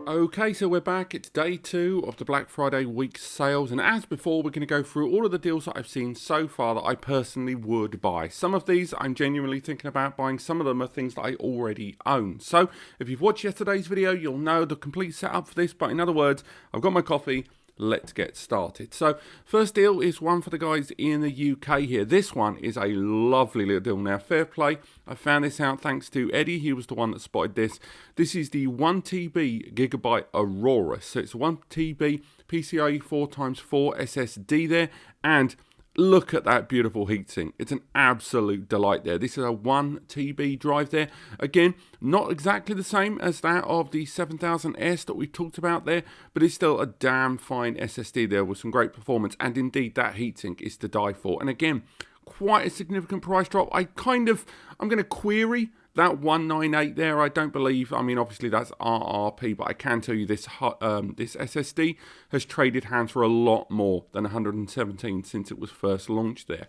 Okay, so we're back. It's day 2 of the Black Friday week sales, and as before, we're going to go through all of the deals that I've seen so far that I personally would buy. Some of these I'm genuinely thinking about buying, some of them are things that I already own. So, if you've watched yesterday's video, you'll know the complete setup for this, but in other words, I've got my coffee. Let's get started. So, first deal is one for the guys in the UK here. This one is a lovely little deal. Now, fair play. I found this out thanks to Eddie. He was the one that spotted this. This is the 1TB Gigabyte Aurora. So, it's 1TB PCIe 4x4 SSD there. And look at that beautiful heatsink. It's an absolute delight there. This is a 1TB drive there. Again, not exactly the same as that of the 7000S that we talked about there, but it's still a damn fine SSD there with some great performance. And indeed, that heatsink is to die for. And again, quite a significant price drop. I'm going to query that 198 there. I don't believe, I mean, obviously that's RRP, but I can tell you this SSD has traded hands for a lot more than 117 since it was first launched there.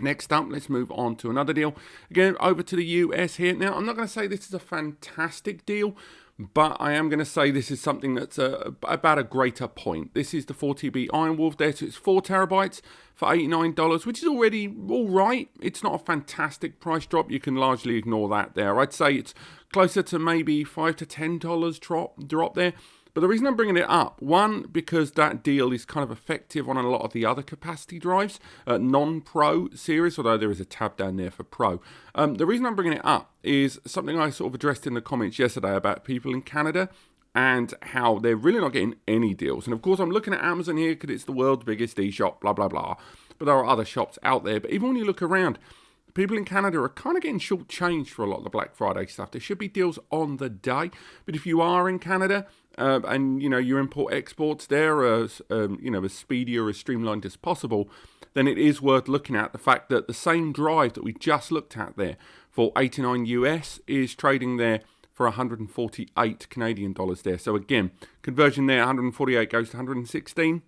Next up, let's move on to another deal. Again, over to the US here. Now, I'm not going to say this is a fantastic deal, but I am going to say this is something that's about a greater point. This is the 4TB IronWolf there, so it's 4 terabytes for $89, which is already all right. It's not a fantastic price drop. You can largely ignore that there. I'd say it's closer to maybe $5 to $10 drop there. But the reason I'm bringing it up, one, because that deal is kind of effective on a lot of the other capacity drives, non-Pro series, although there is a tab down there for Pro. The reason I'm bringing it up is something I sort of addressed in the comments yesterday about people in Canada and how they're really not getting any deals. And of course, I'm looking at Amazon here because it's the world's biggest e-shop, blah, blah, blah. But there are other shops out there. But even when you look around, people in Canada are kind of getting short-changed for a lot of the Black Friday stuff. There should be deals on the day. But if you are in Canada, and your import exports there are as speedy or as streamlined as possible, then it is worth looking at the fact that the same drive that we just looked at there for 89 US is trading there for 148 Canadian dollars there. So again, conversion there, 148 goes to 116.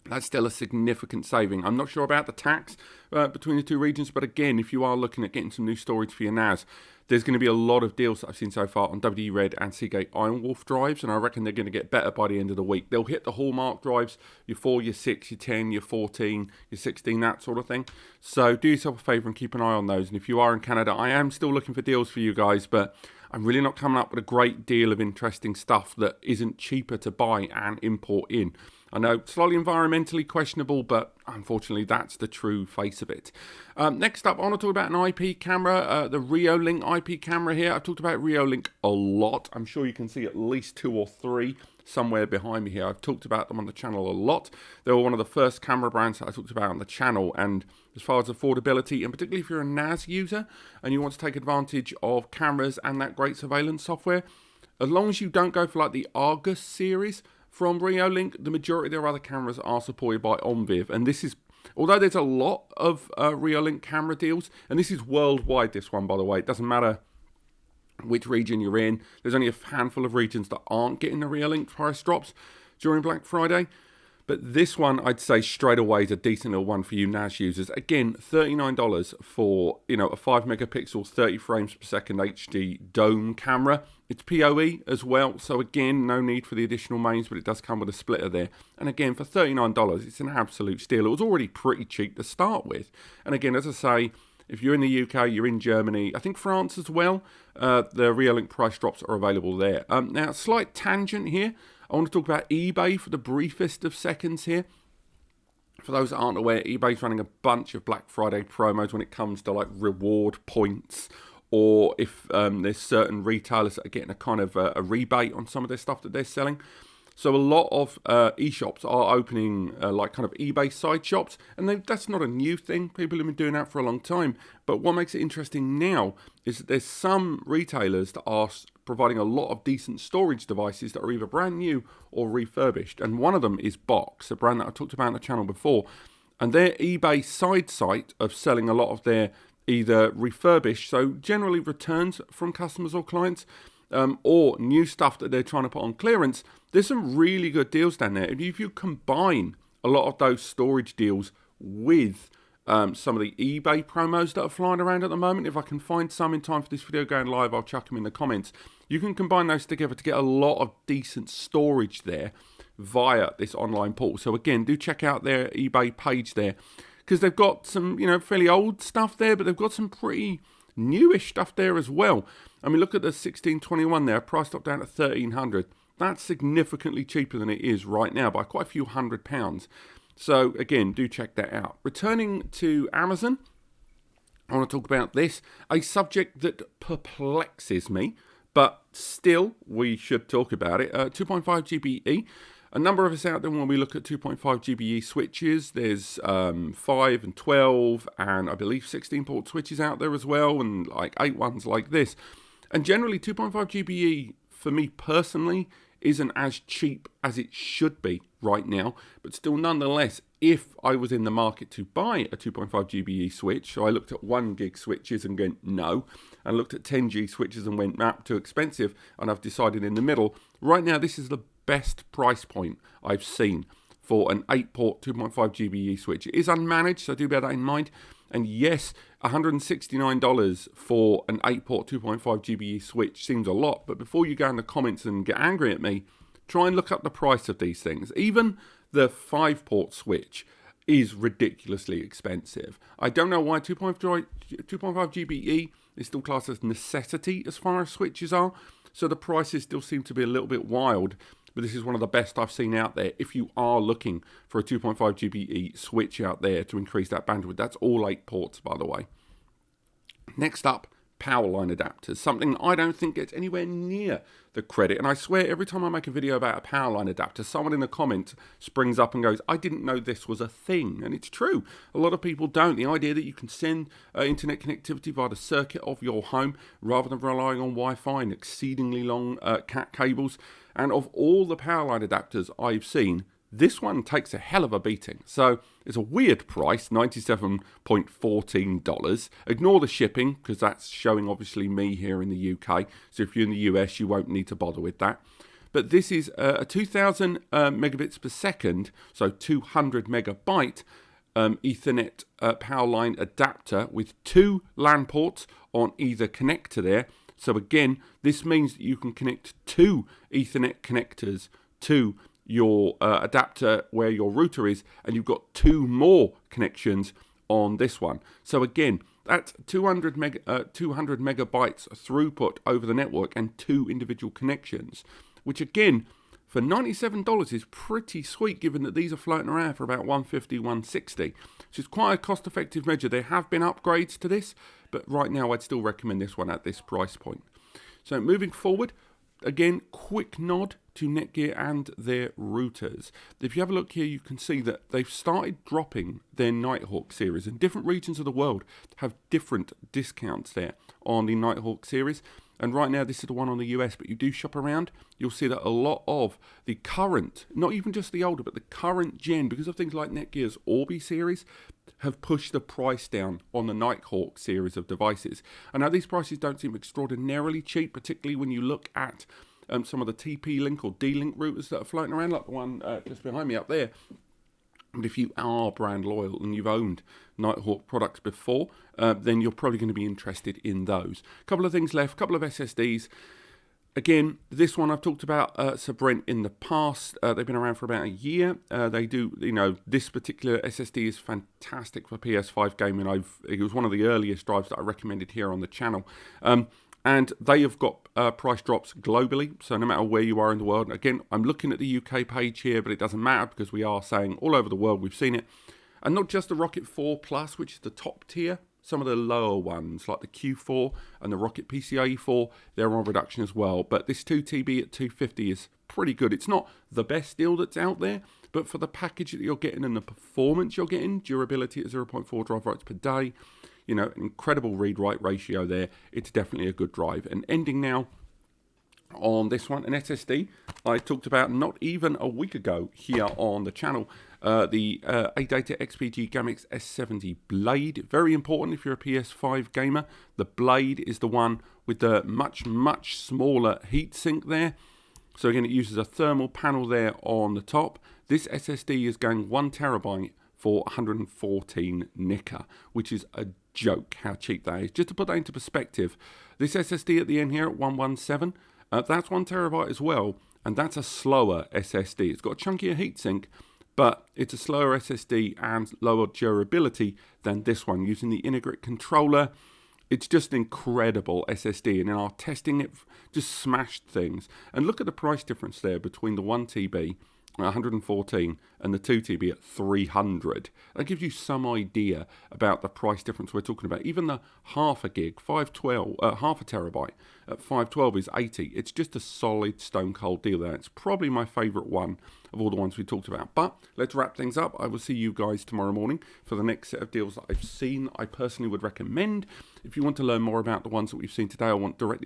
That's still a significant saving. I'm not sure about the tax between the two regions, but again, if you are looking at getting some new storage for your NAS, there's going to be a lot of deals that I've seen so far on WD Red and Seagate IronWolf drives, and I reckon they're going to get better by the end of the week. They'll hit the hallmark drives, your 4, your 6, your 10, your 14, your 16, that sort of thing. So do yourself a favour and keep an eye on those. And if you are in Canada, I am still looking for deals for you guys, but I'm really not coming up with a great deal of interesting stuff that isn't cheaper to buy and import in. I know, slightly environmentally questionable, but unfortunately that's the true face of it. Next up, I want to talk about an IP camera, the Reolink IP camera here. I've talked about Reolink a lot. I'm sure you can see at least 2 or 3 somewhere behind me here. I've talked about them on the channel a lot. They were one of the first camera brands that I talked about on the channel, and as far as affordability, and particularly if you're a NAS user and you want to take advantage of cameras and that great surveillance software, as long as you don't go for like the Argus series from Reolink, the majority of their other cameras are supported by OnViv, and this is, although there's a lot of Reolink camera deals, and this is worldwide, this one, by the way, it doesn't matter which region you're in, there's only a handful of regions that aren't getting the Reolink price drops during Black Friday. But this one, I'd say straight away is a decent little one for you NAS users. Again, $39 for, a 5 megapixel, 30 frames per second HD dome camera. It's PoE as well, so again, no need for the additional mains, but it does come with a splitter there. And again, for $39, it's an absolute steal. It was already pretty cheap to start with. And again, as I say, if you're in the UK, you're in Germany, I think France as well, the Reolink price drops are available there. Now, slight tangent here. I want to talk about eBay for the briefest of seconds here. For those that aren't aware, eBay's running a bunch of Black Friday promos when it comes to like reward points, or if there's certain retailers that are getting a kind of a rebate on some of their stuff that they're selling. So a lot of e-shops are opening like kind of eBay side shops, and that's not a new thing. People have been doing that for a long time. But what makes it interesting now is that there's some retailers that are providing a lot of decent storage devices that are either brand new or refurbished. And one of them is Box, a brand that I talked about on the channel before. And their eBay side site of selling a lot of their either refurbished, so generally returns from customers or clients, or new stuff that they're trying to put on clearance, there's some really good deals down there. If you combine a lot of those storage deals with some of the eBay promos that are flying around at the moment. If I can find some in time for this video going live, I'll chuck them in the comments. You can combine those together to get a lot of decent storage there via this online portal. So again, do check out their eBay page there, because they've got some, fairly old stuff there, but they've got some pretty newish stuff there as well. I mean, look at the 1621 there, priced up down to 1300. That's significantly cheaper than it is right now by quite a few £100. So again, do check that out. Returning to Amazon, I want to talk about this, a subject that perplexes me, but still we should talk about it. 2.5 GBE. A number of us out there, when we look at 2.5 GBE switches, there's 5 and 12 and I believe 16 port switches out there as well, and like 8 ones like this. And generally 2.5 GBE for me personally isn't as cheap as it should be right now, but still nonetheless, if I was in the market to buy a 2.5 GBE switch, so I looked at 1 gig switches and went no, and looked at 10G switches and went too expensive, and I've decided in the middle. Right now, this is the best price point I've seen for an 8-port 2.5 GBE switch. It is unmanaged, so do bear that in mind. And yes, $169 for an 8-port 2.5 GBE switch seems a lot, but before you go in the comments and get angry at me, try and look up the price of these things. Even the 5-port switch is ridiculously expensive. I don't know why 2.5 GBE is still classed as necessity as far as switches are, so the prices still seem to be a little bit wild. But this is one of the best I've seen out there if you are looking for a 2.5 GBE switch out there to increase that bandwidth. That's all 8 ports, by the way. Next up, Powerline adapters, something I don't think gets anywhere near the credit. And I swear every time I make a video about a Powerline adapter, someone in the comments springs up and goes, I didn't know this was a thing. And it's true. A lot of people don't. The idea that you can send internet connectivity via the circuit of your home rather than relying on Wi-Fi and exceedingly long cat cables. And of all the Powerline adapters I've seen, this one takes a hell of a beating. So it's a weird price, $97.14. Ignore the shipping, because that's showing obviously me here in the UK. So if you're in the US, you won't need to bother with that. But this is a 2000 megabits per second, so 200 megabyte Ethernet Powerline adapter with 2 LAN ports on either connector there. So again, this means that you can connect 2 Ethernet connectors to your adapter where your router is, and you've got 2 more connections on this one. So again, that's 200 megabytes throughput over the network and 2 individual connections, which again, for $97 is pretty sweet, given that these are floating around for about $150, $160. So it's quite a cost-effective measure. There have been upgrades to this, but right now I'd still recommend this one at this price point. So moving forward, again, quick nod to Netgear and their routers. If you have a look here, you can see that they've started dropping their Nighthawk series, and different regions of the world have different discounts there on the Nighthawk series. And right now, this is the one on the US, but you do shop around, you'll see that a lot of the current, not even just the older, but the current gen, because of things like Netgear's Orbi series, have pushed the price down on the Nighthawk series of devices. And now these prices don't seem extraordinarily cheap, particularly when you look at some of the TP-Link or D-Link routers that are floating around, like the one just behind me up there. And if you are brand loyal and you've owned Nighthawk products before, then you're probably going to be interested in those. A couple of things left, a couple of SSDs. Again, this one I've talked about Sabrent in the past. They've been around for about a year. They do, this particular SSD is fantastic for PS5 gaming. It was one of the earliest drives that I recommended here on the channel. And they have got price drops globally, so no matter where you are in the world. Again, I'm looking at the UK page here, but it doesn't matter because we are saying all over the world we've seen it. And not just the Rocket 4 Plus, which is the top tier. Some of the lower ones, like the Q4 and the Rocket PCIe 4, they're on reduction as well. But this 2TB at $250 is pretty good. It's not the best deal that's out there, but for the package that you're getting and the performance you're getting, durability at 0.4 drive writes per day, an incredible read-write ratio there. It's definitely a good drive. And ending now on this one, an SSD I talked about not even a week ago here on the channel, the Adata XPG S70 Blade. Very important if you're a PS5 gamer. The Blade is the one with the much smaller heatsink there. So again, it uses a thermal panel there on the top. This SSD is going 1 terabyte for 114 nicker, which is a joke how cheap that is. Just to put that into perspective, this SSD at the end here at 117, that's 1 terabyte as well, and that's a slower SSD. It's got a chunkier heatsink, but it's a slower SSD and lower durability than this one, using the integrate controller. It's just an incredible SSD, and in our testing it just smashed things. And look at the price difference there between the 1 TB at 114 and the 2 TB at 300. That gives you some idea about the price difference we're talking about. Even the half a gig, half a terabyte at 512 is 80. It's just a solid stone cold deal there. It's probably my favorite one of all the ones we talked about. But let's wrap things up. I will see you guys tomorrow morning for the next set of deals that I've seen. I personally would recommend, if you want to learn more about the ones that we've seen today, I want direct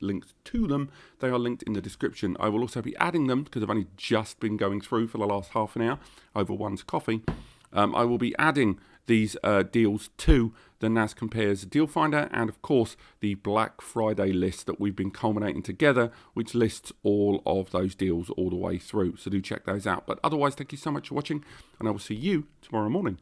links to them. They are linked in the description. I will also be adding them because I've only just been going through for the last half an hour over one's coffee. I will be adding these deals to the NAS Compares Deal Finder, and of course the Black Friday list that we've been culminating together, which lists all of those deals all the way through. So do check those out. But otherwise, thank you so much for watching, and I will see you tomorrow morning.